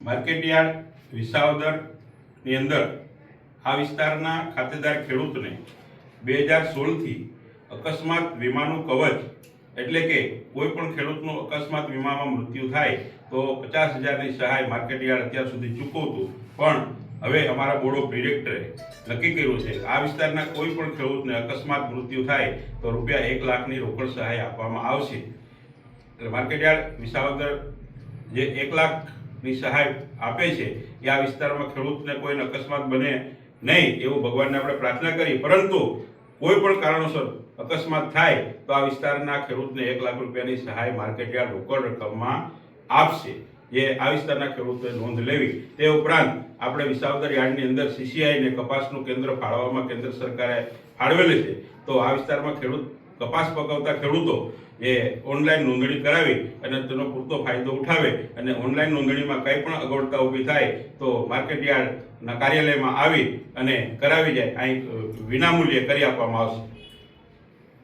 Market yard વિસાવદરની અંદર આ વિસ્તારના ખાતેદાર ખેડૂતને 2016 થી અકસ્માત વીમાનું કવચ એટલે કે કોઈ પણ ખેડૂતનું અકસ્માત વીમામાં મૃત્યુ થાય તો 50,000ની સહાય માર્કેટયાર્ડ અત્યાર સુધી ચૂકવતું, પણ હવે અમારા બોર્ડ ઓફ ડિરેક્ટરે નક્કી કર્યું છે આ વિસ્તારના કોઈ પણ ખેડૂતને અકસ્માત મૃત્યુ થાય તો રૂપિયા 1 લાખની રોકડ સહાય આપવામાં આવશે। એટલે માર્કેટયાર્ડ વિસાવદર જે 1 લાખની સહાય આપે છે એ આ વિસ્તારમાં ખેડૂતને કોઈ અકસ્માત બને નહીં એવું ભગવાનને આપણે પ્રાર્થના કરી, પરંતુ કોઈ પણ કારણોસર અકસ્માત થાય તો આ વિસ્તારના ખેડૂતને 1 લાખ રૂપિયાની સહાય માર્કેટયાર્ડ રોકડ રકમમાં આપશે, જે આ વિસ્તારના ખેડૂતોએ નોંધ લેવી। તે ઉપરાંત આપણે વિસાવદર યાર્ડની અંદર CCI ને કપાસનું કેન્દ્ર ફાળવવામાં કેન્દ્ર સરકારે ફાળવેલું છે, તો આ વિસ્તારમાં કપાસ પકવતા ખેડૂતો એ ઓનલાઈન નોંધણી કરાવી અને તેનો પૂરતો ફાયદો ઉઠાવે અને ઓનલાઈન નોંધણીમાં કંઈ પણ અગવડતા ઊભી થાય તો માર્કેટયાર્ડના કાર્યાલયમાં આવી અને કરાવી જાય, અહીં વિનામૂલ્યે કરી આપવામાં આવશે।